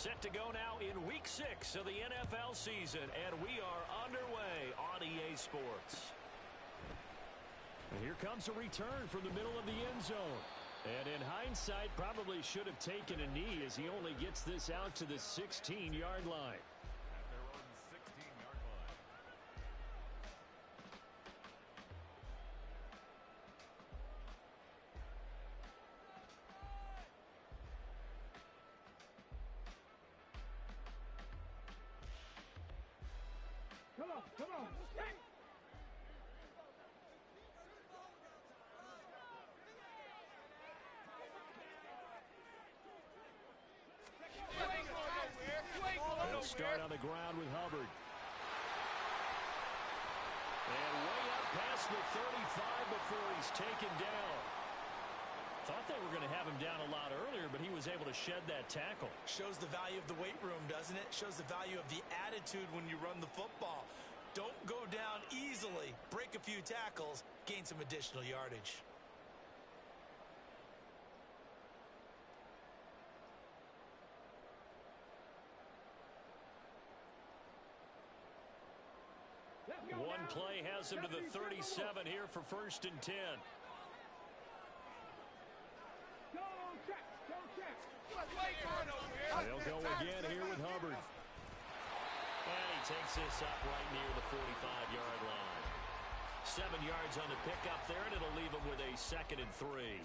Set to go now in Week 6 of the NFL season, and we are underway on EA Sports. And here comes a return from the middle of the end zone. And in hindsight, probably should have taken a knee as he only gets this out to the 16-yard line. At their own 16-yard line. Come on, come on. Hey. They'll start on the ground with Hubbard. And way up past the 35 before he's taken down. Thought they were going to have him down a lot earlier, but he was able to shed that tackle. Shows the value of the weight room, doesn't it? Shows the value of the attitude when you run the football. Don't go down easily. Break a few tackles, gain some additional yardage. One play has him to the 37 here for 1st and 10. They'll go again here with Hubbard. And he takes this up right near the 45-yard line. 7 yards on the pickup there, and it'll leave him with a 2nd and 3.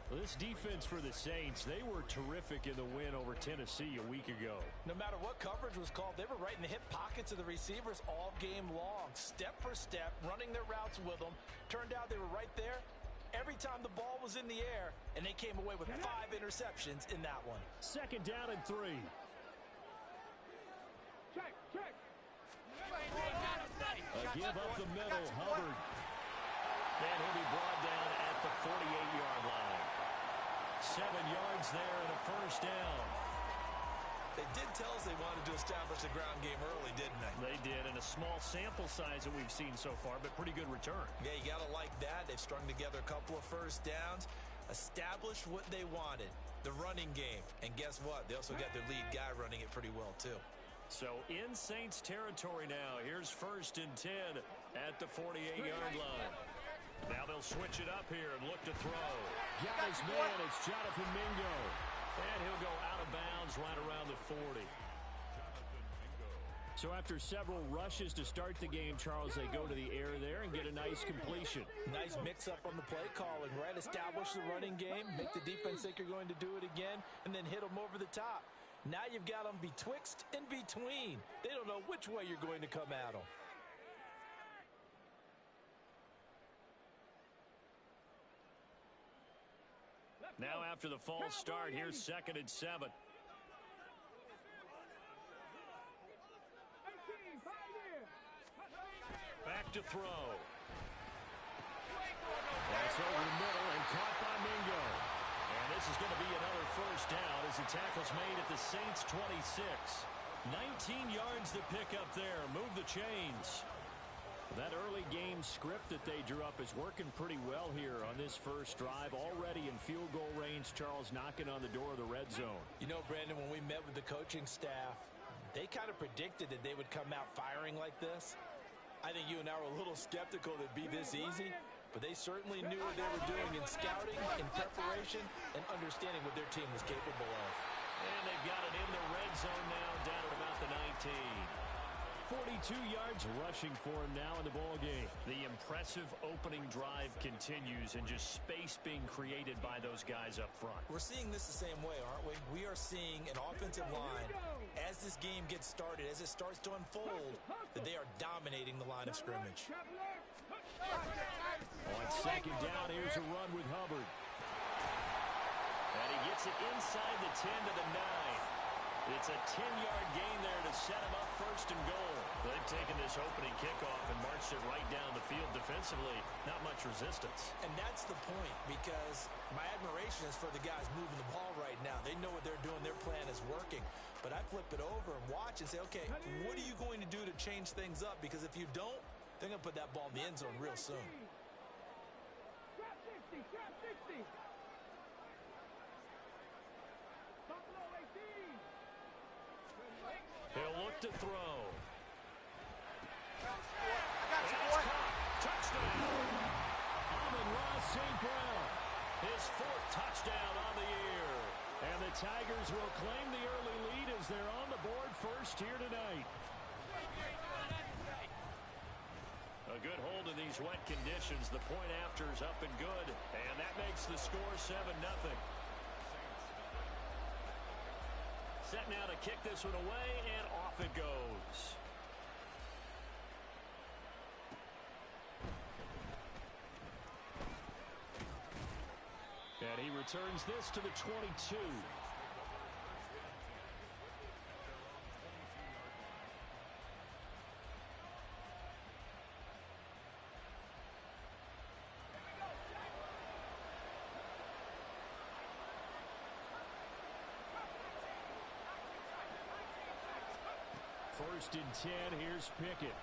Well, this defense for the Saints, they were terrific in the win over Tennessee a week ago. No matter what coverage was called, they were right in the hip pockets of the receivers all game long. Step for step, running their routes with them. Turned out they were right there every time the ball was in the air, and they came away with 5 interceptions in that one. 2nd down and 3. Check, check. A give up the middle, Hubbard. And he'll be brought down at the 48-yard line. 7 yards there and a 1st down. They did tell us they wanted to establish the ground game early, didn't they? They did, and a small sample size that we've seen so far, but pretty good return. Yeah, you got to like that. They've strung together a couple of 1st downs, established what they wanted, the running game. And guess what? They also got their lead guy running it pretty well, too. So in Saints territory now. Here's 1st and 10 at the 48-yard line. Now they'll switch it up here and look to throw. Guy's man, it's Jonathan Mingo. And he'll go out of bounds right around the 40. So after several rushes to start the game, Charles, they go to the air there and get a nice completion. Nice mix-up on the play calling, right? Establish the running game, make the defense think you're going to do it again, and then hit them over the top. Now you've got them betwixt and between. They don't know which way you're going to come at them. Now after the false start, here's 2nd and 7. Back to throw. That's over the middle and caught by Mingo. And this is going to be another 1st down as the tackle's made at the Saints 26. 19 yards to pick up there. Move the chains. That early game script that they drew up is working pretty well here on this first drive. Already in field goal range, Charles knocking on the door of the red zone. You know, Brandon, when we met with the coaching staff, they kind of predicted that they would come out firing like this. I think you and I were a little skeptical that it'd be this easy, but they certainly knew what they were doing in scouting, in preparation, and understanding what their team was capable of. And they've got it in the red zone now, down at about the 19. 42 yards rushing for him now in the ball game. The impressive opening drive continues, and just space being created by those guys up front. We're seeing this the same way, aren't we? We are seeing an offensive line, as this game gets started, as it starts to unfold, that they are dominating the line of scrimmage. On 2nd down, here's a run with Hubbard. And he gets it inside the 10 to the 9. It's a 10-yard gain there to set him up 1st and goal. They've taken this opening kickoff and marched it right down the field defensively. Not much resistance. And that's the point, because my admiration is for the guys moving the ball right now. They know what they're doing. Their plan is working. But I flip it over and watch and say, okay, what are you going to do to change things up? Because if you don't, they're going to put that ball in the end zone real soon. Trap 60, trap 60. Buffalo 18. back to throw. Touchdown. Amon-Ra St. Brown, his 4th touchdown on the year. And the Tigers will claim the early lead as they're on the board first here tonight. A good hold in these wet conditions. The point after is up and good, and that makes the score 7-0. Set now to kick this one away, and off it goes. And he returns this to the 22. First and 10, here's Pickett.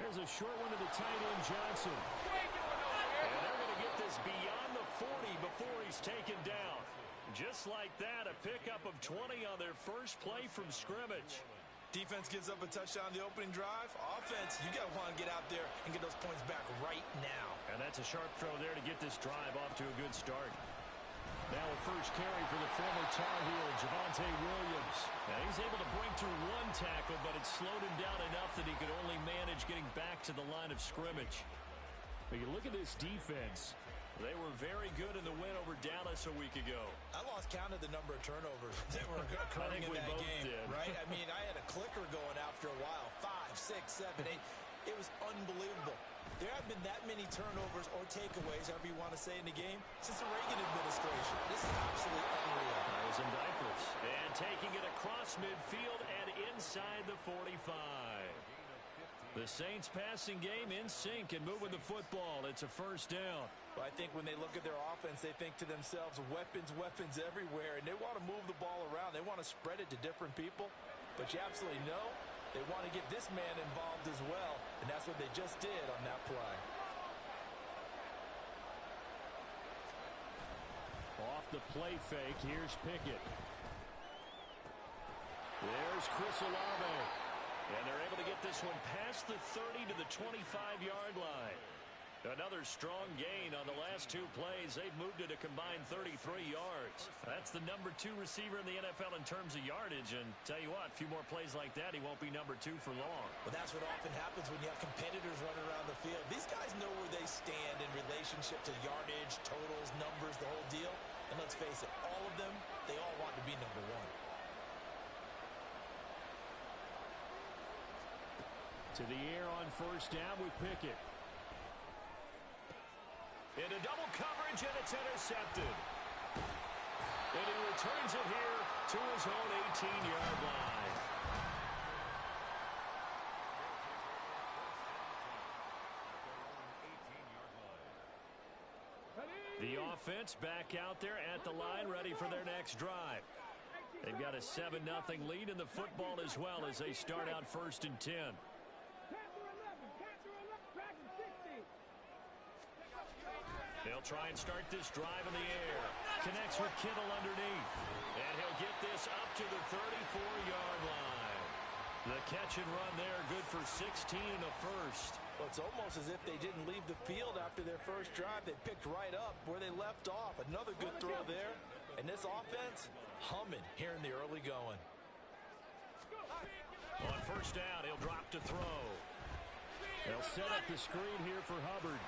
There's a short one to the tight end, Johnson. And they're going to get this beyond the 40 before he's taken down. Just like that, a pickup of 20 on their first play from scrimmage. Defense gives up a touchdown the opening drive. Offense, you got to want to get out there and get those points back right now. And that's a sharp throw there to get this drive off to a good start. Now a first carry for the former Tar Heel, Javonte Williams. Now he's able to bring through 1 tackle, but it slowed him down enough that he could only manage getting back to the line of scrimmage. But you look at this defense. They were very good in the win over Dallas a week ago. I lost count of the number of turnovers that were occurring in that game. Did. Right? I mean, I had a clicker going after a while. 5, 6, 7, 8. It was unbelievable. There haven't been that many turnovers or takeaways, however you want to say, in the game since the Reagan administration. This is absolutely unreal. I was in diapers. And taking it across midfield and inside the 45. The Saints passing game in sync and moving the football. It's a first down. Well, I think when they look at their offense, they think to themselves, weapons, weapons everywhere, and they want to move the ball around. They want to spread it to different people, but you absolutely know they want to get this man involved as well, and that's what they just did on that play. Off the play fake, here's Pickett. There's Chris Olave. And they're able to get this one past the 30 to the 25-yard line. Another strong gain on the last 2 plays. They've moved it a combined 33 yards. That's the number 2 receiver in the NFL in terms of yardage. And tell you what, a few more plays like that, he won't be number 2 for long. Well, that's what often happens when you have competitors running around the field. These guys know where they stand in relationship to yardage, totals, numbers, the whole deal. And let's face it, all of them, they all want to be number 1. To the air on first down with Pickett. Into double coverage, and it's intercepted. And he returns it here to his own 18-yard line. The offense back out there at the line, ready for their next drive. They've got a 7-0 lead in the football as well as they start out first and 10. They'll try and start this drive in the air. Connects with Kittle underneath. And he'll get this up to the 34-yard line. The catch and run there, good for 16 and a first. Well, it's almost as if they didn't leave the field after their first drive. They picked right up where they left off. Another good throw there. And this offense, humming here in the early going. On first down, he'll drop to throw. They'll set up the screen here for Hubbard.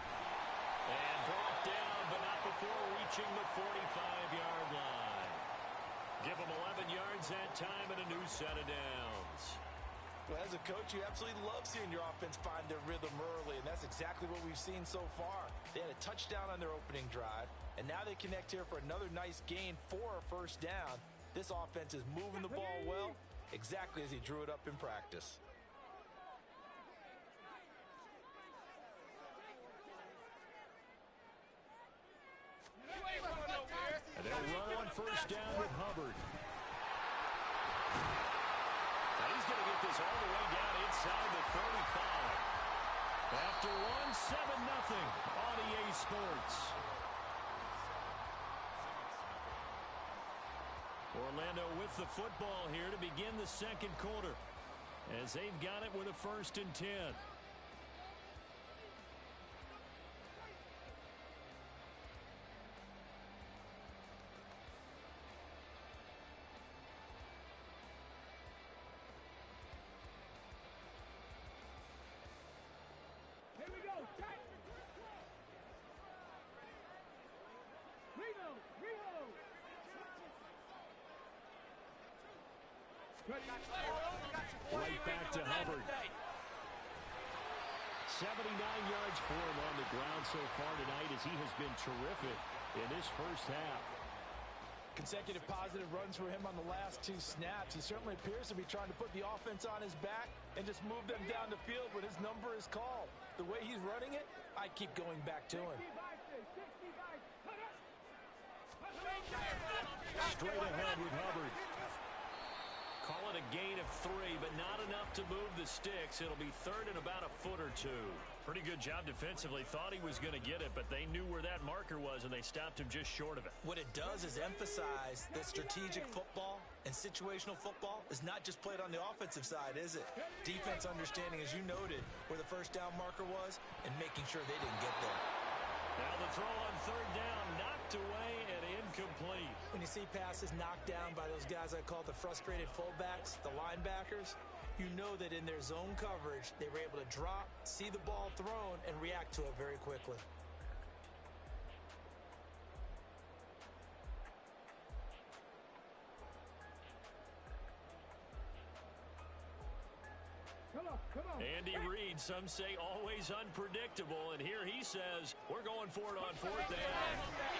And brought down, but not before reaching the 45-yard line. Give them 11 yards that time and a new set of downs. Well, as a coach, you absolutely love seeing your offense find their rhythm early, and that's exactly what we've seen so far. They had a touchdown on their opening drive, and now they connect here for another nice gain for a first down. This offense is moving the ball well, exactly as he drew it up in practice. And they'll run on first down with Hubbard. Now he's going to get this all the way down inside the 35. After one, 7-0 on EA Sports. Orlando Orlando with the football here to begin the second quarter, as they've got it with a 1st and 10. Here we go. Check. Reload. Reload. Right back to Hubbard. 79 yards for him on the ground so far tonight, as he has been terrific in this first half. Consecutive positive runs for him on the last 2 snaps. He certainly appears to be trying to put the offense on his back and just move them down the field when his number is called. The way he's running it, I keep going back to him. Straight ahead with Hubbard. Call it a gain of 3, but not enough to move the sticks. It'll be 3rd and about a foot or 2. Pretty good job defensively. Thought he was going to get it, but they knew where that marker was, and they stopped him just short of it. What it does is emphasize that strategic football and situational football is not just played on the offensive side, is it? Defense understanding, as you noted, where the first down marker was and making sure they didn't get there. Now the throw on 3rd down, knocked away and incomplete. When you see passes knocked down by those guys I call the frustrated fullbacks, the linebackers, you know that in their zone coverage, they were able to drop, see the ball thrown, and react to it very quickly. Come on. Andy Reid, some say always unpredictable, and here he says, we're going for it on 4th down.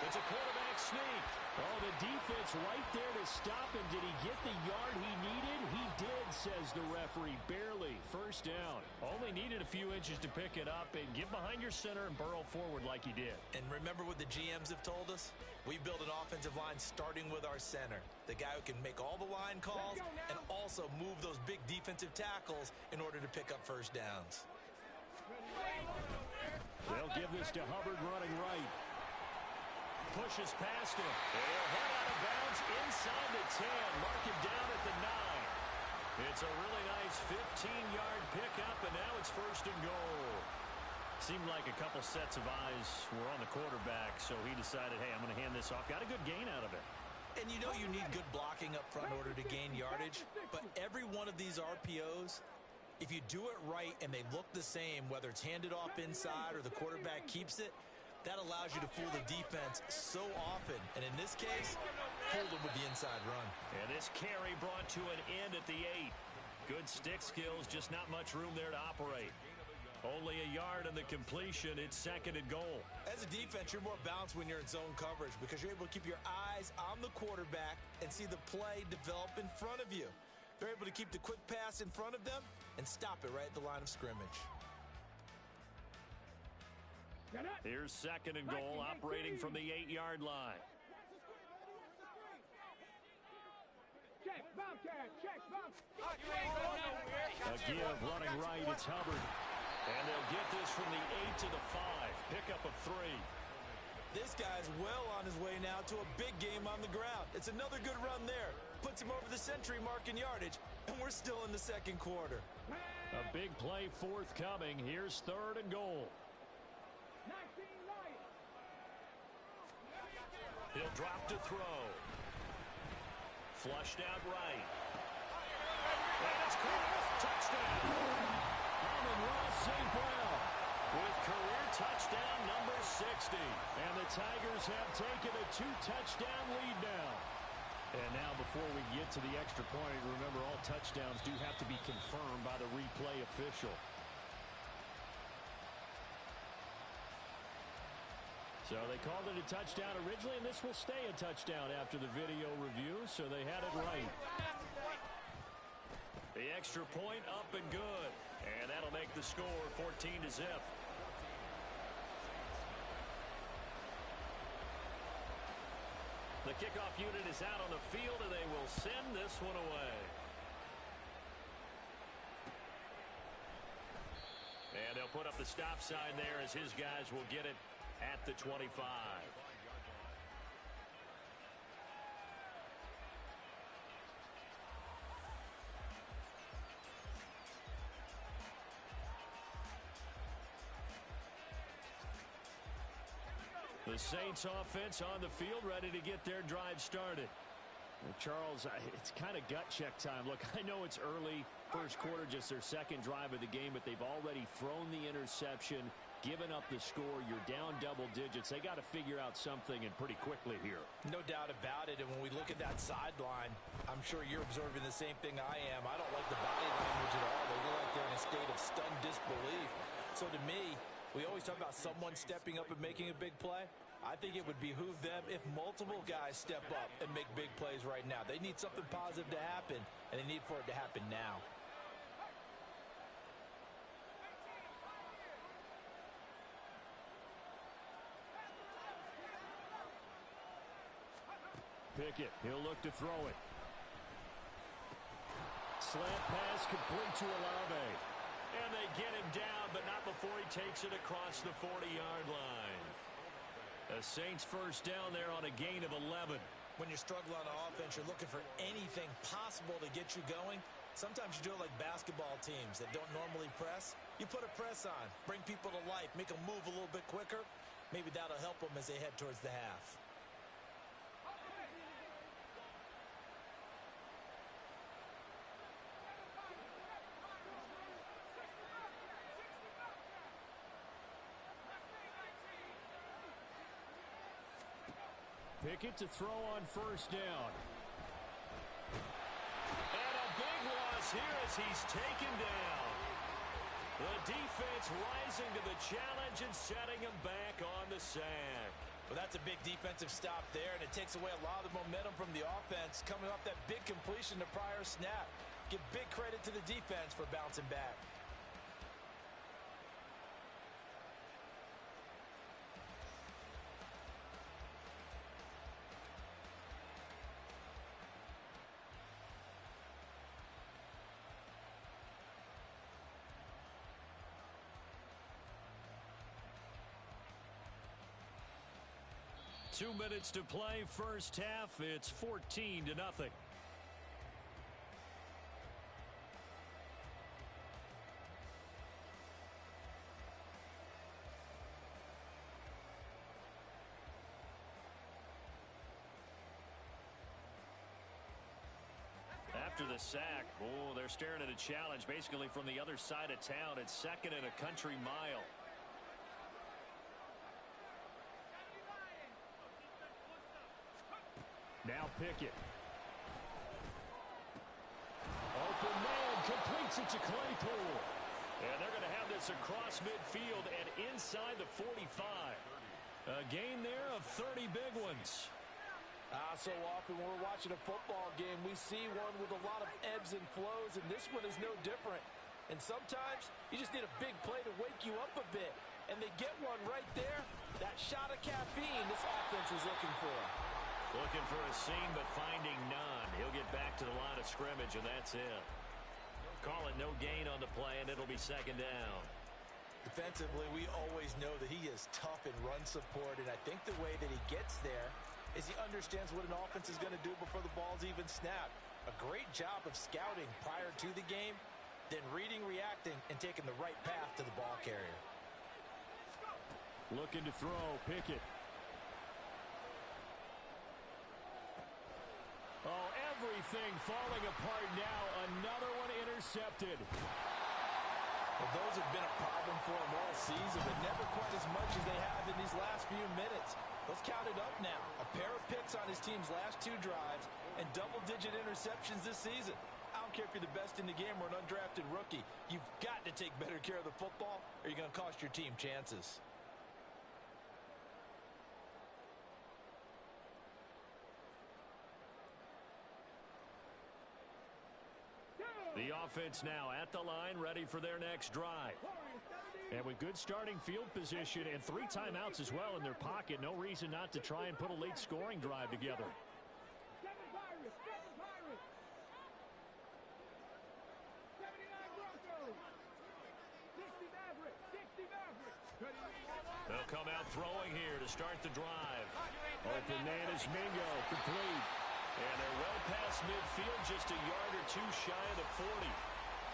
It's a quarterback sneak. Oh, the defense right there to stop him. Did he get the yard he needed? He did, says the referee. Barely. 1st down. Only needed a few inches to pick it up and get behind your center and burrow forward like he did. And remember what the GMs have told us? We build an offensive line starting with our center, the guy who can make all the line calls and also move those big defensive tackles in order to pick up 1st downs. They'll give this to Hubbard running right. Pushes past him. He'll head out of bounds inside the 10. Mark him down at the 9. It's a really nice 15-yard pickup, and now it's 1st and goal. Seemed like a couple sets of eyes were on the quarterback, so he decided, hey, I'm going to hand this off. Got a good gain out of it. And you know you need good blocking up front in order to gain yardage, but every one of these RPOs, if you do it right and they look the same, whether it's handed off inside or the quarterback keeps it, that allows you to fool the defense so often. And in this case, fooled them with the inside run. And this carry brought to an end at the 8. Good stick skills, just not much room there to operate. Only a yard in the completion. It's 2nd and goal. As a defense, you're more balanced when you're in zone coverage because you're able to keep your eyes on the quarterback and see the play develop in front of you. They're able to keep the quick pass in front of them and stop it right at the line of scrimmage. Here's 2nd and goal, operating from the 8-yard line. Check, Bobcat, check, Bobcat. A give running right, it's Hubbard. And they'll get this from the 8 to the 5. Pickup of 3. This guy's well on his way now to a big game on the ground. It's another good run there. Puts him over the century mark in yardage, and we're still in the 2nd quarter. A big play forthcoming. Here's 3rd and goal. 19 light. He'll drop to throw. Flushed out right. And it's caught. Touchdown. Amon-Ra St. Brown with career touchdown number 60. And the Tigers have taken a 2-touchdown lead now. And now before we get to the extra point, remember all touchdowns do have to be confirmed by the replay official. So they called it a touchdown originally, and this will stay a touchdown after the video review, so they had it right. The extra point up and good, and that'll make the score 14-0. The kickoff unit is out on the field, and they will send this one away. And they'll put up the stop sign there as his guys will get it at the 25. The Saints offense on the field, ready to get their drive started. Well, Charles, it's kind of gut check time. Look, I know it's early, first quarter, just their second drive of the game, but they've already thrown the interception, given up the score. You're down double digits. They got to figure out something, and pretty quickly here. No doubt about it, and when we look at that sideline, I'm sure you're observing the same thing I am. I don't like the body language at all. They look like they're in a state of stunned disbelief. So to me, we always talk about someone stepping up and making a big play. I think it would behoove them if multiple guys step up and make big plays right now. They need something positive to happen, and they need for it to happen now. Pickett, he'll look to throw it. Slant pass complete to Olave. And they get him down, but not before he takes it across the 40-yard line. The Saints first down there on a gain of 11. When you're struggling on offense, you're looking for anything possible to get you going. Sometimes you do it like basketball teams that don't normally press. You put a press on, bring people to life, make them move a little bit quicker. Maybe that'll help them as they head towards the half. Pickett to throw on first down. And a big loss here as he's taken down. The defense rising to the challenge and setting him back on the sack. Well, that's a big defensive stop there, and it takes away a lot of the momentum from the offense coming off that big completion the prior snap. Give big credit to the defense for bouncing back. Two minutes to play, first half. It's 14-0. After the sack, they're staring at a challenge basically from the other side of town. It's second and a country mile. Now Pickett. Open man, completes it to Claypool. And they're going to have this across midfield and inside the 45. A gain there of 30 big ones. So often when we're watching a football game, we see one with a lot of ebbs and flows, and this one is no different. And sometimes you just need a big play to wake you up a bit. And they get one right there. That shot of caffeine this offense is looking for. Looking for a seam, but finding none. He'll get back to the line of scrimmage, and that's it. Call it no gain on the play, and it'll be second down. Defensively, we always know that he is tough in run support, and I think the way that he gets there is he understands what an offense is going to do before the ball's even snapped. A great job of scouting prior to the game, then reading, reacting, and taking the right path to the ball carrier. Looking to throw, Pickett. Oh, everything falling apart now. Another one intercepted. Well, those have been a problem for him all season, but never quite as much as they have in these last few minutes. Let's count it up now. A pair of picks on his team's last two drives and double-digit interceptions this season. I don't care if you're the best in the game or an undrafted rookie. You've got to take better care of the football or you're going to cost your team chances. The offense now at the line, ready for their next drive. And with good starting field position and 3 timeouts as well in their pocket, no reason not to try and put a late scoring drive together. They'll come out throwing here to start the drive. Open man is Mingo, complete. And they're well past midfield, just a yard or two shy of the 40.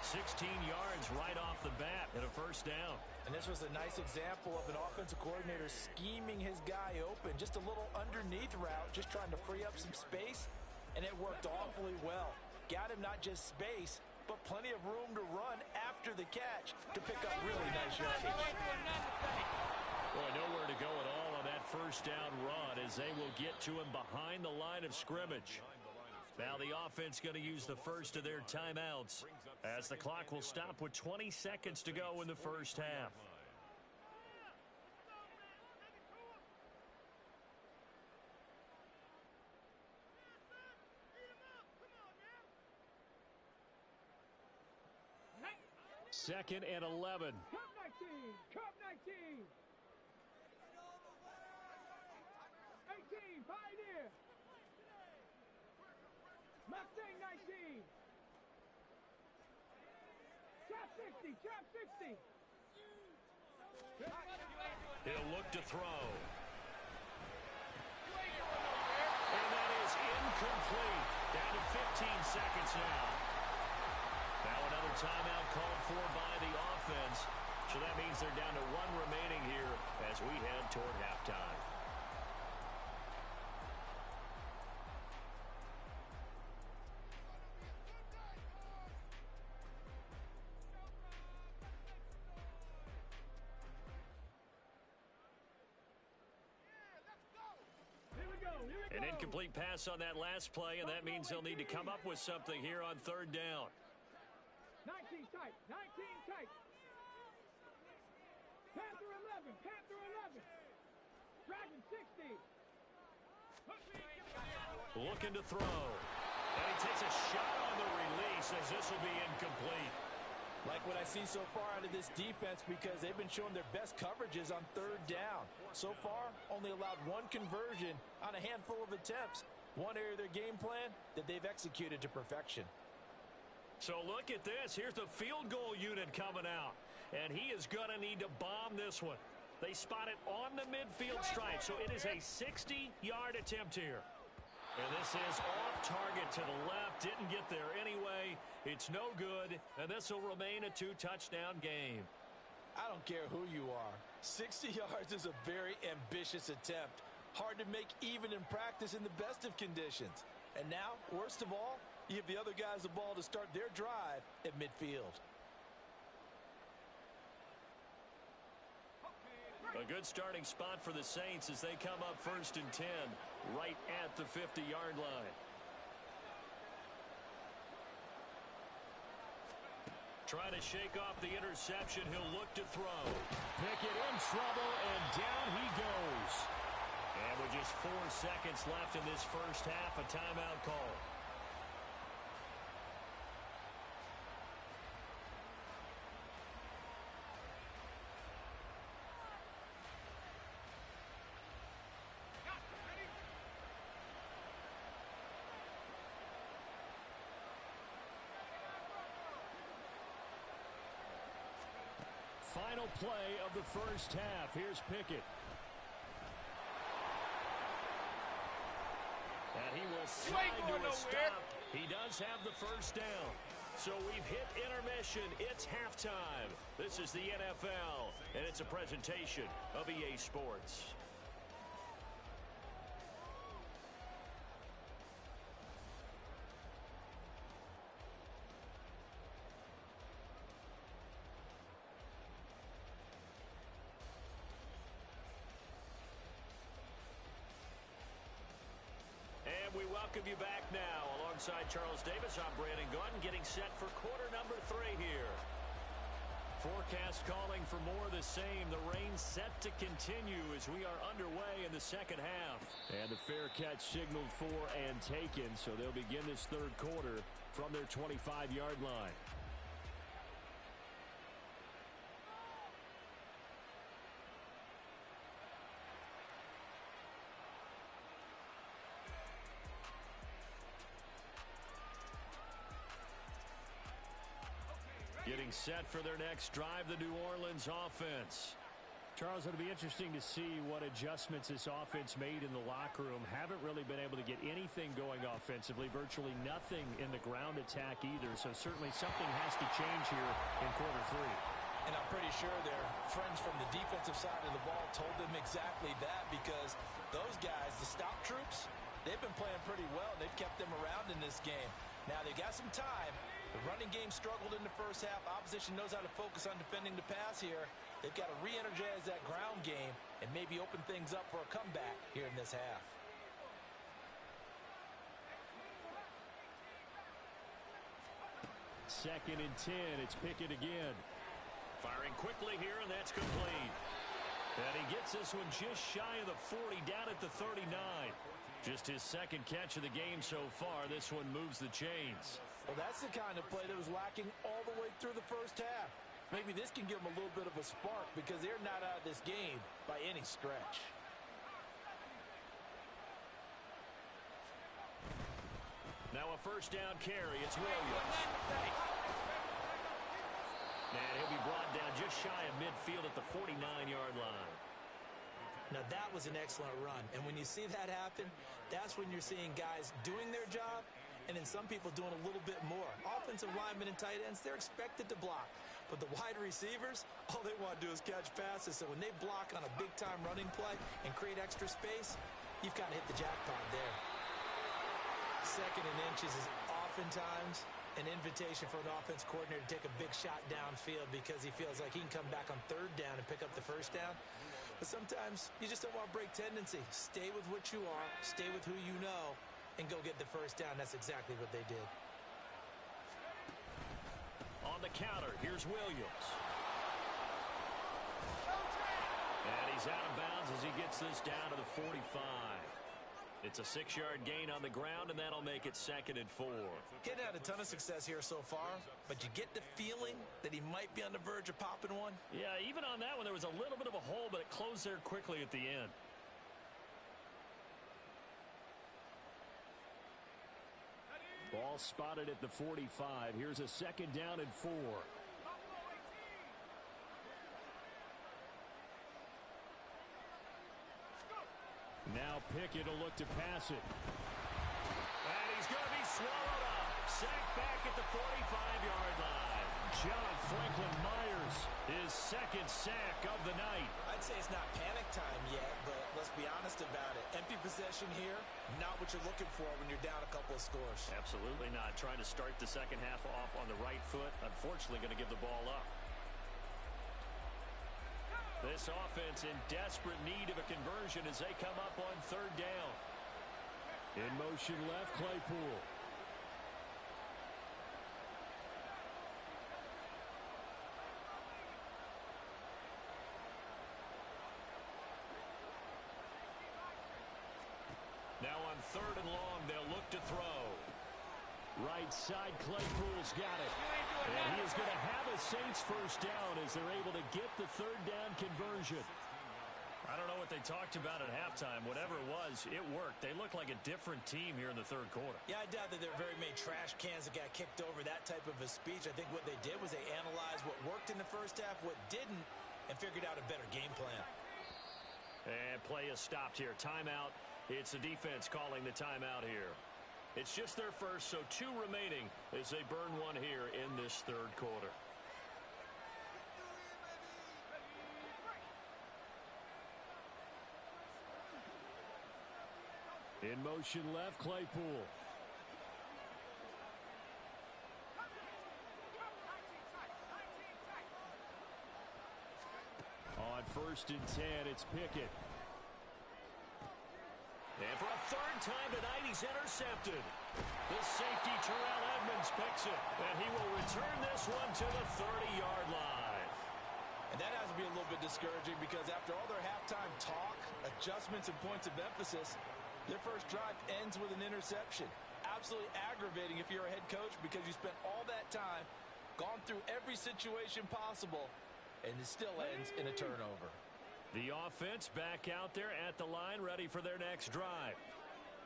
16 yards right off the bat and a first down. And this was a nice example of an offensive coordinator scheming his guy open. Just a little underneath route, just trying to free up some space, and it worked awfully well. Got him not just space, but plenty of room to run after the catch to pick up really nice yardage. Boy, nowhere to go at all on that first down run as they will get to him behind the line of scrimmage. Now the offense going to use the first of their timeouts as the clock will stop with 20 seconds to go in the first half. Second and 11. Cup 19. Cup 19. 18. Pioneer. Mustang 19. Chop 60. Chop 60. He'll look to throw. And that is incomplete. Down to 15 seconds now. Now another timeout called for by the offense. So that means they're down to one remaining here as we head toward halftime. An incomplete pass on that last play, and that means they'll need to come up with something here on third down. 19 tight. 19 tight. Panther 11. Panther 11. Dragon 60. Looking to throw. And he takes a shot on the release as this will be incomplete. Like what I see so far out of this defense because they've been showing their best coverages on third down. So far, only allowed one conversion on a handful of attempts. One area of their game plan that they've executed to perfection. So look at this. Here's the field goal unit coming out. And he is going to need to bomb this one. They spot it on the midfield stripe. So it is a 60-yard attempt here. And this is off target to the left. Didn't get there anyway. It's no good. And this will remain a two-touchdown game. I don't care who you are. 60 yards is a very ambitious attempt. Hard to make even in practice in the best of conditions. And now, worst of all, you give the other guys the ball to start their drive at midfield. A good starting spot for the Saints as they come up 1st and 10 right at the 50-yard line. Trying to shake off the interception. He'll look to throw. Pickett in trouble, and down he goes. And with just 4 seconds left in this first half, a timeout call. Final play of the first half. Here's Pickett. And he will slide to a stop. He does have the first down. So we've hit intermission. It's halftime. This is the NFL, and it's a presentation of EA Sports. We welcome you back now. Alongside Charles Davis, I'm Brandon Gaudin, getting set for quarter number 3 here. Forecast calling for more of the same. The rain set to continue as we are underway in the second half. And the fair catch signaled for and taken, so they'll begin this third quarter from their 25-yard line. Getting set for their next drive, the New Orleans offense. Charles, it'll be interesting to see what adjustments this offense made in the locker room. Haven't really been able to get anything going offensively, virtually nothing in the ground attack either. So certainly something has to change here in quarter three. And I'm pretty sure their friends from the defensive side of the ball told them exactly that, because those guys, the stop troops, they've been playing pretty well. They've kept them around in this game. Now they got some time. The running game struggled in the first half. Opposition knows how to focus on defending the pass here. They've got to re-energize that ground game and maybe open things up for a comeback here in this half. Second and 10. It's Pickett again. Firing quickly here, and that's complete. And he gets this one just shy of the 40, down at the 39. Just his second catch of the game so far. This one moves the chains. Well, that's the kind of play that was lacking all the way through the first half. Maybe this can give them a little bit of a spark, because they're not out of this game by any stretch. Now a first down carry. It's Williams. And he'll be brought down just shy of midfield at the 49-yard line. Now that was an excellent run. And when you see that happen, that's when you're seeing guys doing their job, and then some people doing a little bit more. Offensive linemen and tight ends, they're expected to block. But the wide receivers, all they want to do is catch passes. So when they block on a big-time running play and create extra space, you've kind of hit the jackpot there. Second and inches is oftentimes an invitation for an offense coordinator to take a big shot downfield, because he feels like he can come back on third down and pick up the first down. But sometimes you just don't want to break tendency. Stay with what you are, stay with who you know, and go get the first down. That's exactly what they did. On the counter, here's Williams. And he's out of bounds as he gets this down to the 45. It's a 6-yard gain on the ground, and that'll make it 2nd and 4. Getting had a ton of success here so far, but you get the feeling that he might be on the verge of popping one. Yeah, even on that one, there was a little bit of a hole, but it closed there quickly at the end. Ball spotted at the 45. Here's a 2nd down and 4. Now Pickett will look to pass it. And he's going to be swallowed up. Sacked back at the 45-yard line. John Franklin Myers, his 2nd sack of the night. I'd say it's not panic time yet, but let's be honest about it. Empty possession here, not what you're looking for when you're down a couple of scores. Absolutely not. Trying to start the second half off on the right foot. Unfortunately, going to give the ball up. This offense in desperate need of a conversion as they come up on 3rd down. In motion left, Claypool. Now on 3rd and long, they'll look to throw. Right side, Claypool's got it. And he is going to have a Saints first down as they're able to get the 3rd down conversion. I don't know what they talked about at halftime. Whatever it was, it worked. They look like a different team here in the 3rd quarter. Yeah, I doubt that there are very many trash cans that got kicked over, that type of a speech. I think what they did was they analyzed what worked in the first half, what didn't, and figured out a better game plan. And play is stopped here. Timeout. It's the defense calling the timeout here. It's just their first, so 2 remaining as they burn one here in this 3rd quarter. In motion left, Claypool. On 1st and 10, it's Pickett. And for a 3rd time tonight, he's intercepted. The safety, Terrell Edmonds, picks it. And he will return this one to the 30-yard line. And that has to be a little bit discouraging, because after all their halftime talk, adjustments, and points of emphasis, their first drive ends with an interception. Absolutely aggravating if you're a head coach, because you spent all that time, gone through every situation possible, and it still ends in a turnover. The offense back out there at the line, ready for their next drive.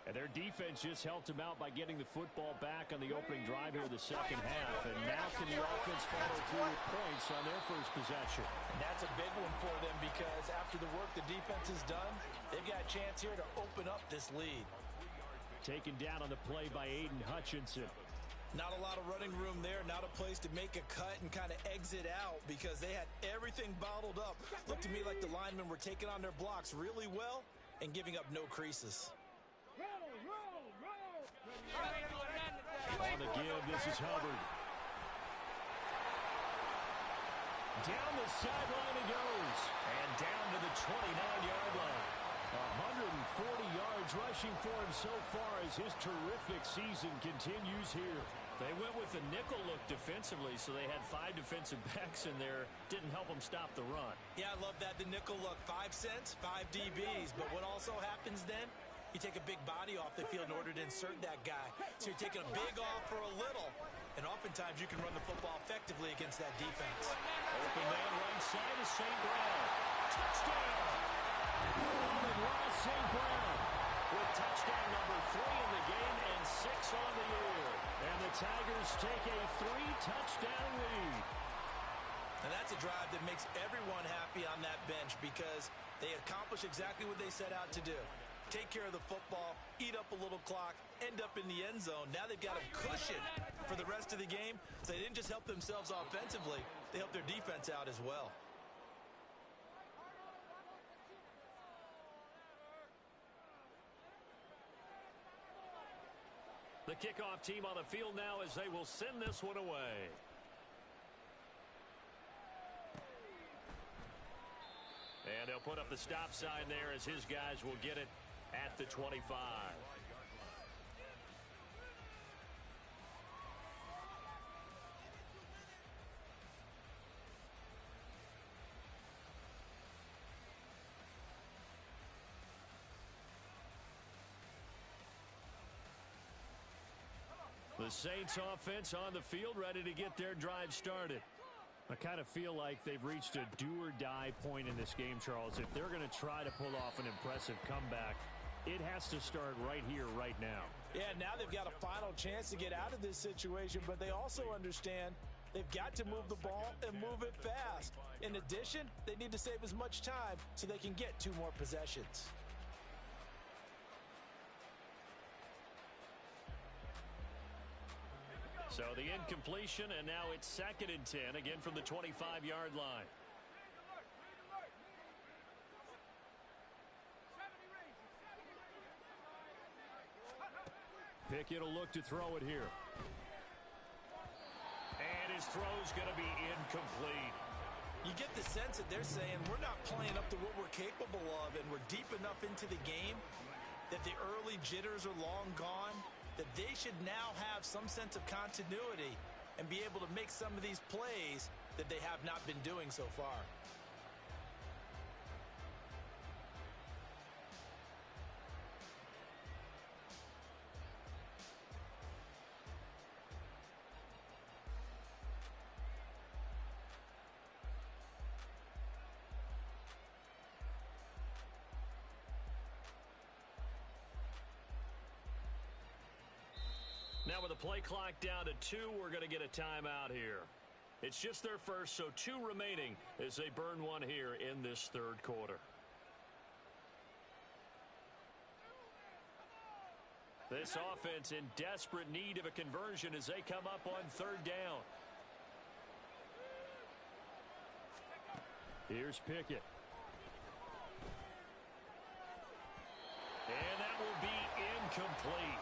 And their defense just helped them out by getting the football back on the opening drive here in the second half. And now can the offense follow through with points on their first possession? And that's a big one for them because after the work the defense has done, they've got a chance here to open up this lead. Taken down on the play by Aiden Hutchinson. Not a lot of running room there, not a place to make a cut and kind of exit out because they had everything bottled up. Looked to me like the linemen were taking on their blocks really well and giving up no creases. On the give, this is Hubbard. Down the sideline he goes. And down to the 29-yard line. 140 yards rushing for him so far as his terrific season continues here. They went with the nickel look defensively, so they had 5 defensive backs in there. Didn't help them stop the run. Yeah, I love that, the nickel look. 5 cents, 5 DBs. But what also happens then, you take a big body off the field in order to insert that guy. So you're taking a big off for a little. And oftentimes you can run the football effectively against that defense. Open man right side is St. Brown. Touchdown! And Ross St. Brown with touchdown number 3 in the game and 6 on the year. And the Tigers take a 3-touchdown lead. And that's a drive that makes everyone happy on that bench because they accomplish exactly what they set out to do. Take care of the football, eat up a little clock, end up in the end zone. Now they've got a cushion for the rest of the game. So they didn't just help themselves offensively, they helped their defense out as well. The kickoff team on the field now as they will send this one away. And they'll put up the stop sign there as his guys will get it at the 25. The Saints offense on the field ready to get their drive started. I kind of feel like they've reached a do-or-die point in this game, Charles. If they're going to try to pull off an impressive comeback, it has to start right here, right now. Yeah, now they've got a final chance to get out of this situation, but they also understand they've got to move the ball and move it fast. In addition, they need to save as much time so they can get 2 more possessions. So the incompletion, and now it's 2nd and 10, again from the 25-yard line. Pickett will look to throw it here. And his throw's going to be incomplete. You get the sense that they're saying we're not playing up to what we're capable of, and we're deep enough into the game that the early jitters are long gone, that they should now have some sense of continuity and be able to make some of these plays that they have not been doing so far. Now with the play clock down to 2, we're going to get a timeout here. It's just their first, so 2 remaining as they burn one here in this 3rd quarter. This offense in desperate need of a conversion as they come up on 3rd down. Here's Pickett. And that will be incomplete.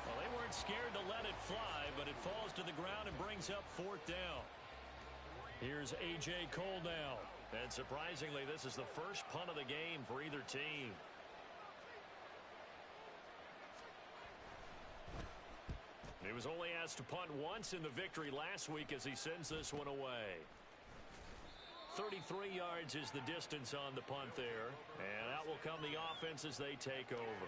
Well, they weren't scared to let it fly, but it falls to the ground and brings up 4th down. Here's A.J. Cole now. And surprisingly, this is the first punt of the game for either team. He was only asked to punt once in the victory last week as he sends this one away. 33 yards is the distance on the punt there. And out will come the offense as they take over.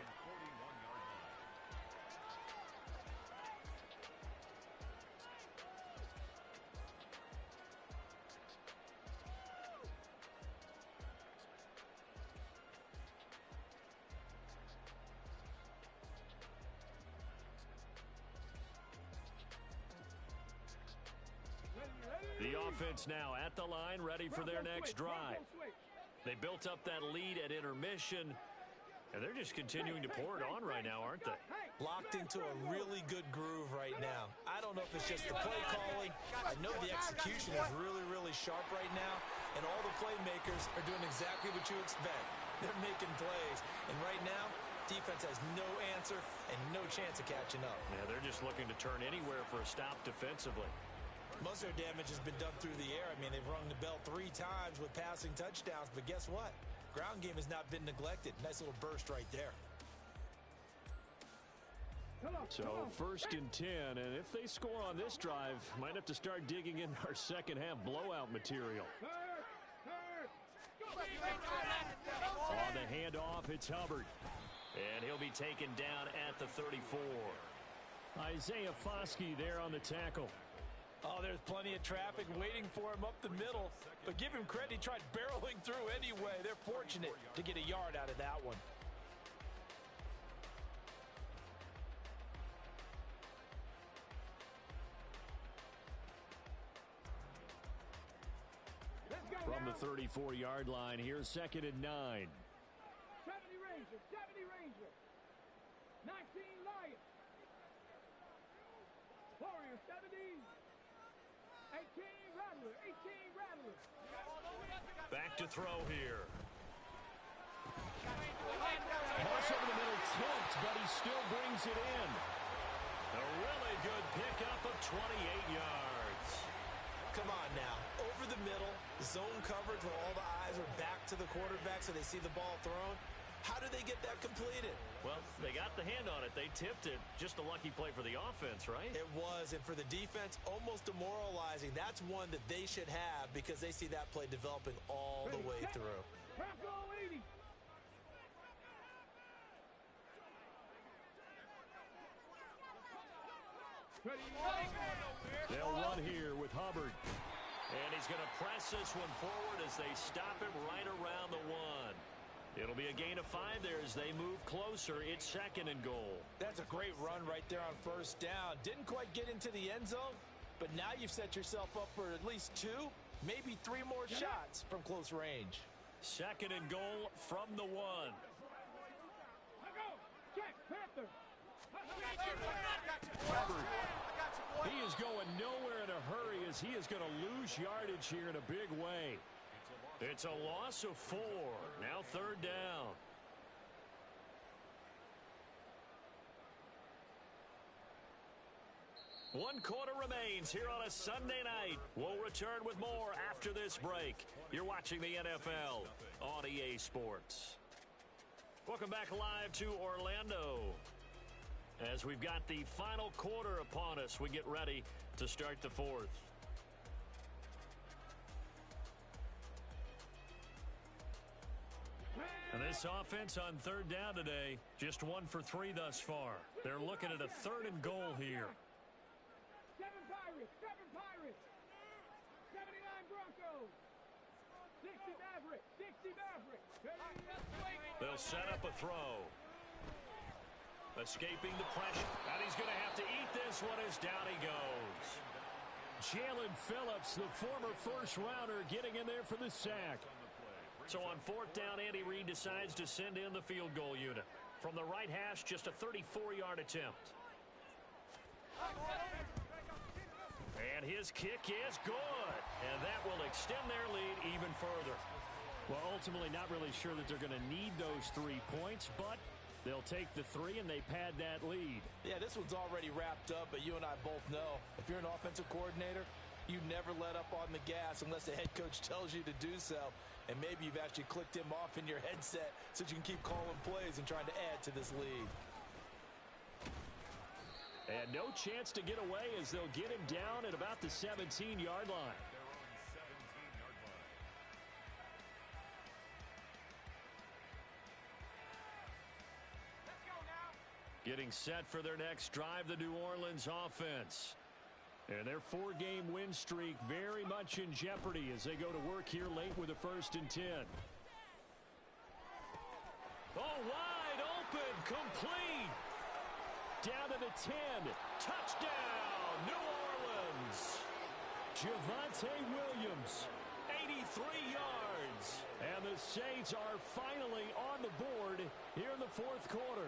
offense now at the line, ready for their next drive. They built up that lead at intermission, and they're just continuing to pour it on right now, aren't they? Locked into a really good groove right now. I don't know if it's just the play calling. I know the execution is really, really sharp right now, and all the playmakers are doing exactly what you expect. They're making plays, and right now, defense has no answer and no chance of catching up. Yeah, they're just looking to turn anywhere for a stop defensively. Most of their damage has been done through the air. I mean, they've rung the bell 3 times with passing touchdowns, but guess what? Ground game has not been neglected. Nice little burst right there. So 1st and 10, and if they score on this drive, might have to start digging in our second half blowout material. On the handoff, it's Hubbard. And he'll be taken down at the 34. Isaiah Foskey there on the tackle. Oh, there's plenty of traffic waiting for him up the middle. But give him credit, he tried barreling through anyway. They're fortunate to get a yard out of that one. From the 34-yard line, here's 2nd and 9. 70 Ranger, 70 Ranger. 19 Lions. Warrior 70. 18 Rattler, 18 Rattler. Back to throw here. Pass over the middle tipped, but he still brings it in. A really good pickup of 28 yards. Come on now. Over the middle, zone coverage where all the eyes are back to the quarterback so they see the ball thrown. How did they get that completed? Well, they got the hand on it. They tipped it. Just a lucky play for the offense, right? It was, and for the defense, almost demoralizing. That's one that they should have because they see that play developing all the way through. Bronco 80. They'll run here with Hubbard. And he's going to press this one forward as they stop him right around the 1. It'll be a gain of 5 there as they move closer. It's 2nd and goal. That's a great run right there on 1st down. Didn't quite get into the end zone, but now you've set yourself up for at least 2, maybe 3 more shots from close range. 2nd and goal from the 1. Check, Panther. Hubbard. He is going nowhere in a hurry as he is going to lose yardage here in a big way. It's a loss of 4. Now 3rd down. One quarter remains here on a Sunday night. We'll return with more after this break. You're watching the NFL on EA Sports. Welcome back live to Orlando. As we've got the final quarter upon us, we get ready to start the 4th. And this offense on 3rd down today, just 1 for 3 thus far. They're looking at a 3rd and goal here. 7 Pirates, 7 Pirates. 79 Broncos. 60 Mavericks, 60 Mavericks. They'll set up a throw. Escaping the pressure. And he's going to have to eat this one as down he goes. Jalen Phillips, the former first-rounder, getting in there for the sack. So on 4th down, Andy Reid decides to send in the field goal unit. From the right hash, just a 34-yard attempt. And his kick is good. And that will extend their lead even further. Well, ultimately, not really sure that they're going to need those 3 points, but they'll take the 3 and they pad that lead. Yeah, this one's already wrapped up, but you and I both know if you're an offensive coordinator, you never let up on the gas unless the head coach tells you to do so. And maybe you've actually clicked him off in your headset so you can keep calling plays and trying to add to this lead. And no chance to get away as they'll get him down at about the 17-yard line. Getting set for their next drive, the New Orleans offense. And their 4-game win streak very much in jeopardy as they go to work here late with a 1st and 10. Oh, wide open, complete. Down to the 10. Touchdown, New Orleans. Javonte Williams, 83 yards. And the Saints are finally on the board here in the fourth quarter.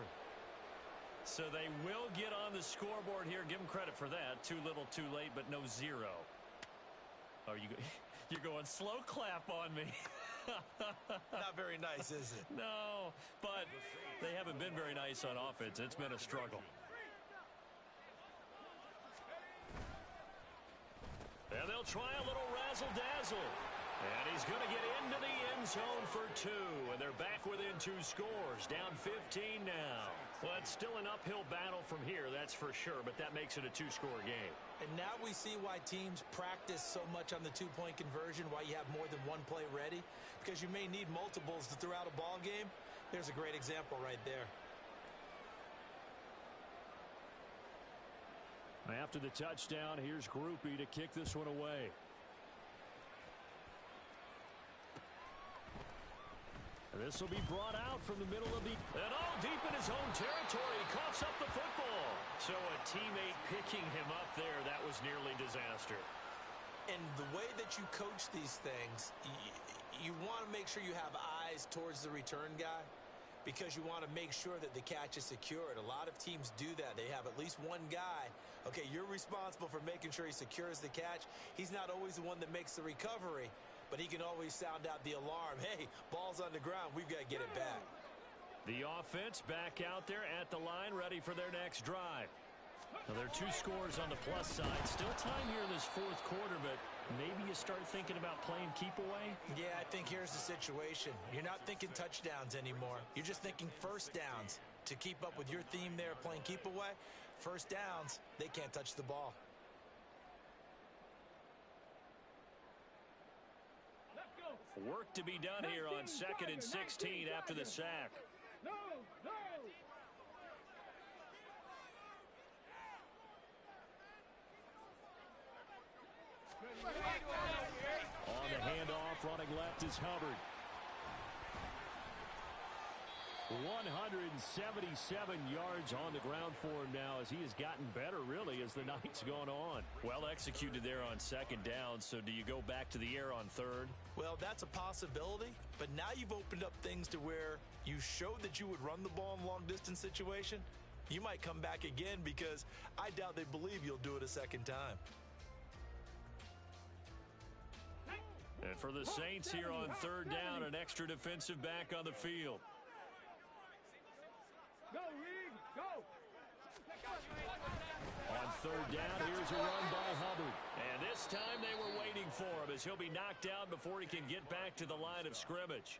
So they will get on the scoreboard here. Give them credit for that. Too little, too late, but no zero. Oh, you're going slow clap on me. Not very nice, is it? No, but they haven't been very nice on offense. It's been a struggle. And they'll try a little razzle-dazzle. And he's going to get into the end zone for 2. And they're back within 2 scores. Down 15 now. Well, it's still an uphill battle from here, that's for sure. But that makes it a 2-score game. And now we see why teams practice so much on the 2-point conversion, why you have more than one play ready. Because you may need multiples throughout a ball game. There's a great example right there. After the touchdown, here's Grupe to kick this one away. And this will be brought out from the middle of the... And all deep in his own territory. He coughs up the football. So a teammate picking him up there, that was nearly disaster. And the way that you coach these things, you want to make sure you have eyes towards the return guy, because you want to make sure that the catch is secured. A lot of teams do that. They have at least one guy. Okay, you're responsible for making sure he secures the catch. He's not always the one that makes the recovery, but he can always sound out the alarm. Hey, ball's on the ground. We've got to get it back. The offense back out there at the line, ready for their next drive. Now, there are 2 scores on the plus side. Still time here in this fourth quarter, but maybe you start thinking about playing keep away? Yeah, I think here's the situation. You're not thinking touchdowns anymore. You're just thinking first downs. To keep up with your theme there, playing keep away, first downs, they can't touch the ball. Work to be done here on 2nd and 16 after the sack. No, no. On the handoff, running left is Hubbard. 177 yards on the ground for him now, as he has gotten better, really, as the night's gone on. Well executed there on 2nd down, so do you go back to the air on 3rd? Well, that's a possibility, but now you've opened up things to where you showed that you would run the ball in long-distance situation. You might come back again, because I doubt they believe you'll do it a second time. And for the Saints here on 3rd down, an extra defensive back on the field. Go, Reed, go. On 3rd down, here's a run by Hubbard. And this time they were waiting for him, as he'll be knocked down before he can get back to the line of scrimmage.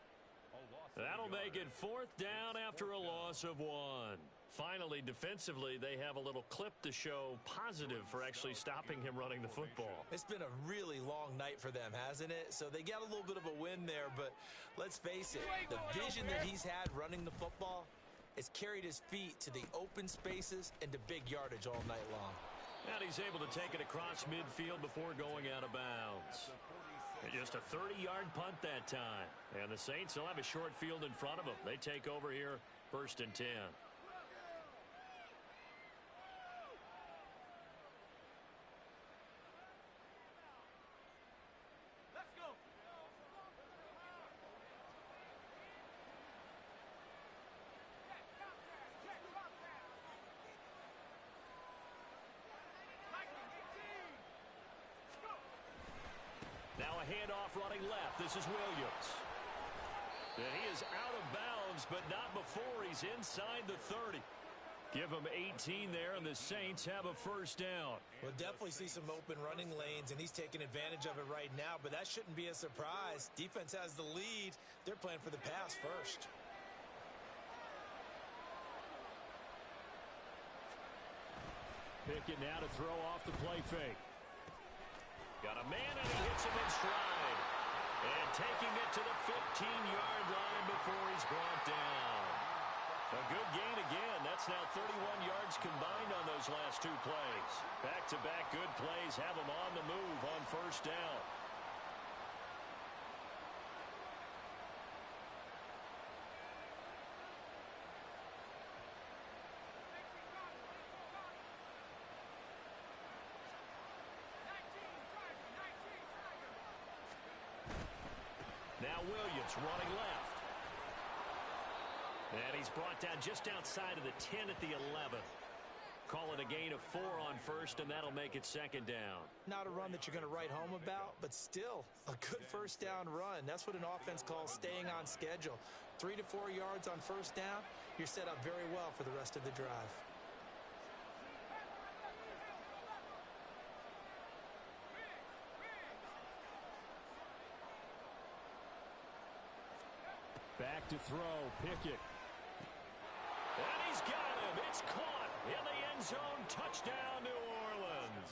That'll make it 4th down after a loss of 1. Finally, defensively, they have a little clip to show positive for actually stopping him running the football. It's been a really long night for them, hasn't it? So they got a little bit of a win there, but let's face it, the vision that he's had running the football has carried his feet to the open spaces and to big yardage all night long. And he's able to take it across midfield before going out of bounds. And just a 30-yard punt that time. And the Saints will have a short field in front of them. They take over here, 1st and 10. Now a handoff running left. This is Williams. And he is out of bounds, but not before he's inside the 30. Give him 18 there, and the Saints have a 1st down. We'll definitely see some open running lanes, and he's taking advantage of it right now, but that shouldn't be a surprise. Defense has the lead. They're playing for the pass first. Pickett now to throw off the play fake. Got a man, and he hits him in stride. And taking it to the 15-yard line before he's brought down. A good gain again. That's now 31 yards combined on those last 2 plays. Back-to-back good plays have him on the move on 1st down. Now Williams running left. And he's brought down just outside of the 10 at the 11. Call it a gain of 4 on first, and that'll make it second down. Not a run that you're going to write home about, but still a good first down run. That's what an offense calls staying on schedule. 3 to 4 yards on first down, you're set up very well for the rest of the drive. Back to throw, Pickett. And he's got him. It's caught in the end zone. Touchdown, New Orleans.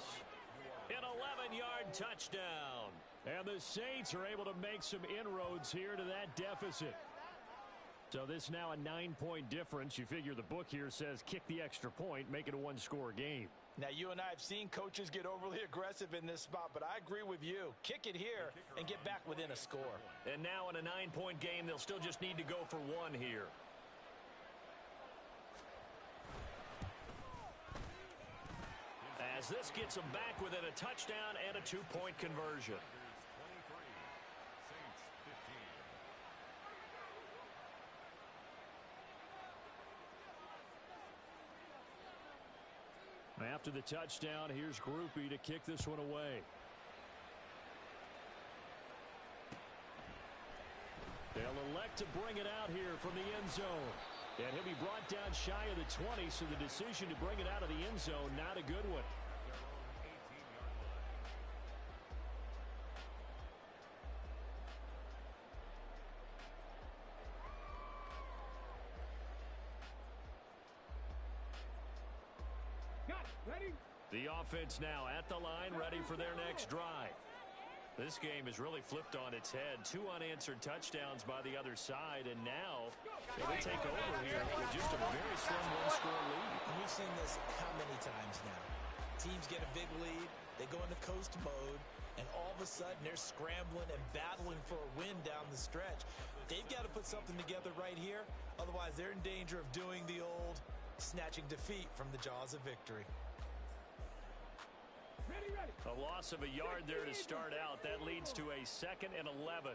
An 11-yard touchdown. And the Saints are able to make some inroads here to that deficit. So this now a 9-point difference. You figure the book here says kick the extra point, make it a one-score game. Now, you and I have seen coaches get overly aggressive in this spot, but I agree with you. Kick it here and get back within a score. And now in a 9-point game, they'll still just need to go for 1 here. As this gets them back within a touchdown and a 2-point conversion. After the touchdown, here's Grupe to kick this one away. They'll elect to bring it out here from the end zone. And he'll be brought down shy of the 20, so the decision to bring it out of the end zone, not a good one. Ready? The offense now at the line, ready for their next drive. This game is really flipped on its head. 2 unanswered touchdowns by the other side, and now they take over here with just a very slim one-score lead. And we've seen this how many times now? Teams get a big lead, they go into coast mode, and all of a sudden they're scrambling and battling for a win down the stretch. They've got to put something together right here, otherwise they're in danger of doing the old snatching defeat from the jaws of victory. Ready. A loss of a yard there to start out. That leads to a 2nd and 11.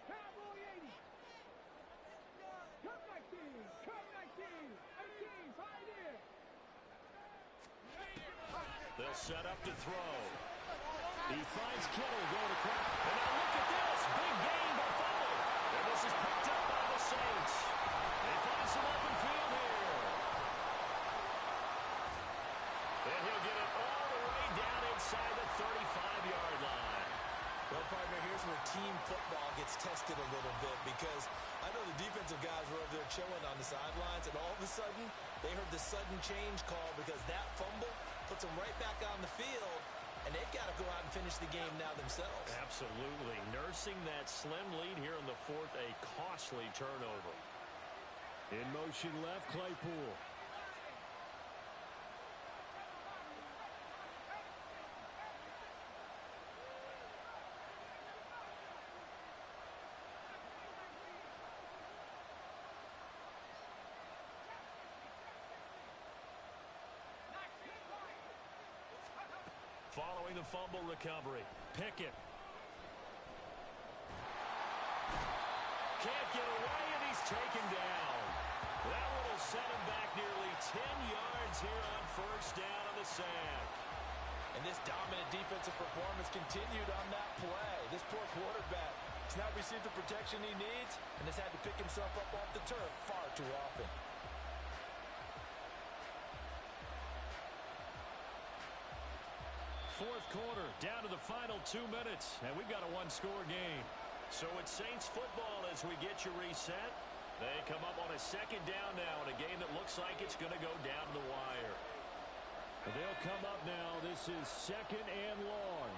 Cowboy 80. Come 19. 18, right here. They'll set up to throw. He finds Kittle going across. And now look at this. Big gain by Fuller. And this is picked up by the Saints. They find some open field here. And he'll get it all the way down inside the 35-yard line. Well, partner, here's where team football gets tested a little bit, because I know the defensive guys were over there chilling on the sidelines, and all of a sudden they heard the sudden change call because that fumble puts them right back on the field, and they've got to go out and finish the game now themselves. Absolutely. Nursing that slim lead here in the 4th, a costly turnover. In motion left, Claypool. Following the fumble recovery, Pickett. Can't get away, and he's taken down. That will set him back nearly 10 yards here on first down on the sack. And this dominant defensive performance continued on that play. This poor quarterback has not received the protection he needs and has had to pick himself up off the turf far too often. Fourth quarter, down to the final 2 minutes, and we've got a one-score game. So it's Saints football as we get you reset. They come up on a 2nd down now in a game that looks like it's going to go down the wire. They'll come up now. This is 2nd and long.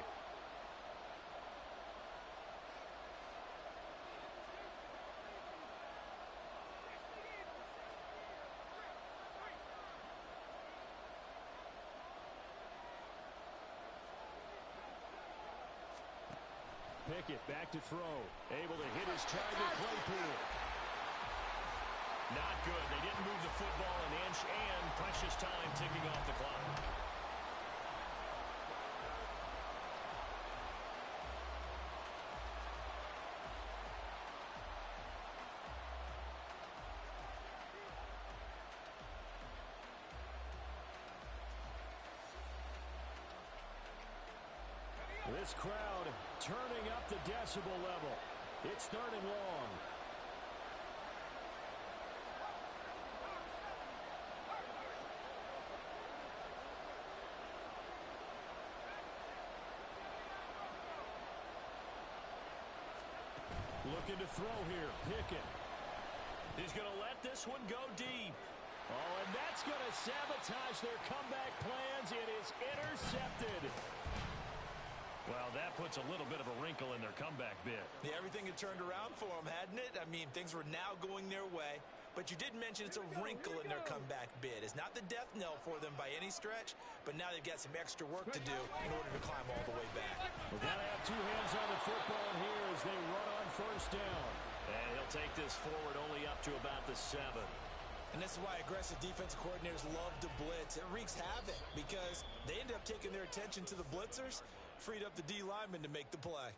Pickett back to throw. Able to hit his target, Claypool. Not good. They didn't move the football an inch, and precious time ticking off the clock. this crowd turning up the decibel level. It's 3rd and long. Looking to throw here. Pickett. He's going to let this one go deep. Oh, and that's going to sabotage their comeback plans. It is intercepted. Well, that puts a little bit of a wrinkle in their comeback bid. Yeah, everything had turned around for them, hadn't it? I mean, things were now going their way. But you did mention it's a wrinkle in their comeback bid. It's not the death knell for them by any stretch, but now they've got some extra work to do in order to climb all the way back. We've got to have two hands on the football here as they run on 1st down. And he'll take this forward only up to about the 7. And this is why aggressive defensive coordinators love to blitz. It wreaks havoc because they end up taking their attention to the blitzers, freed up the D lineman to make the play.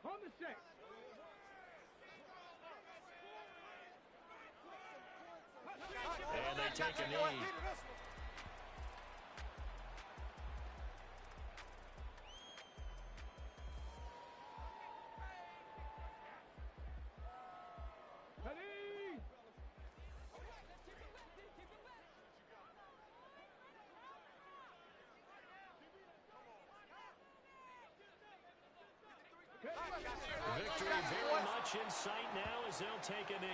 On the set. And they take a knee. Victory very much in sight now as they'll take a knee.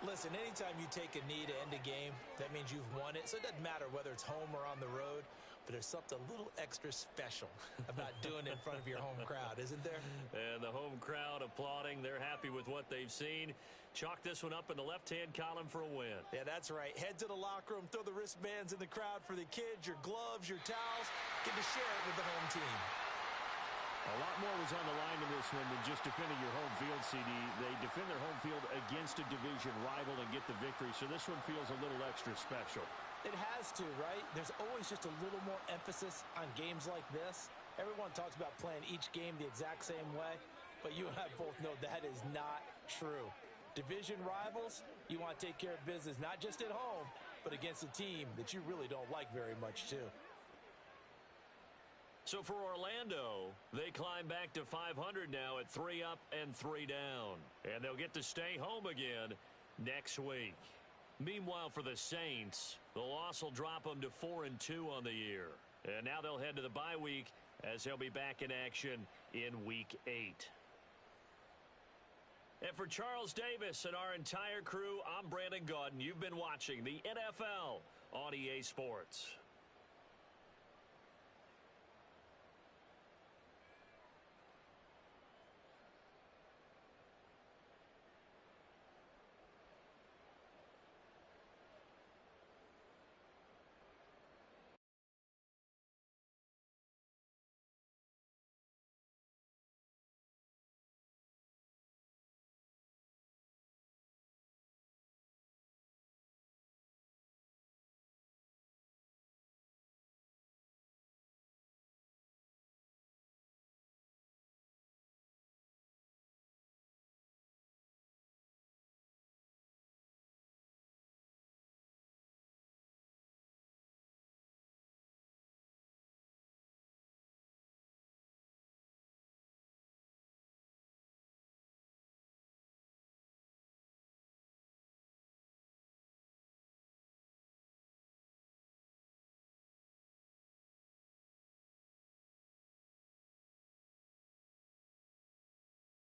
Listen, anytime you take a knee to end a game, that means you've won it. So it doesn't matter whether it's home or on the road, but there's something a little extra special about doing it in front of your home crowd, isn't there? And the home crowd applauding. They're happy with what they've seen. Chalk this one up in the left-hand column for a win. Yeah, that's right. Head to the locker room, throw the wristbands in the crowd for the kids, your gloves, your towels. Get to share it with the home team. A lot more was on the line in this one than just defending your home field, CD. They defend their home field against a division rival and get the victory, so this one feels a little extra special. It has to, right? There's always just a little more emphasis on games like this. Everyone talks about playing each game the exact same way, but you and I both know that is not true. Division rivals, you want to take care of business not just at home, but against a team that you really don't like very much, too. So for Orlando, they climb back to 500 now at 3 up and 3 down. And they'll get to stay home again next week. Meanwhile, for the Saints, the loss will drop them to 4-2 on the year. And now they'll head to the bye week as they'll be back in action in Week 8. And for Charles Davis and our entire crew, I'm Brandon Gaudin. You've been watching the NFL on EA Sports.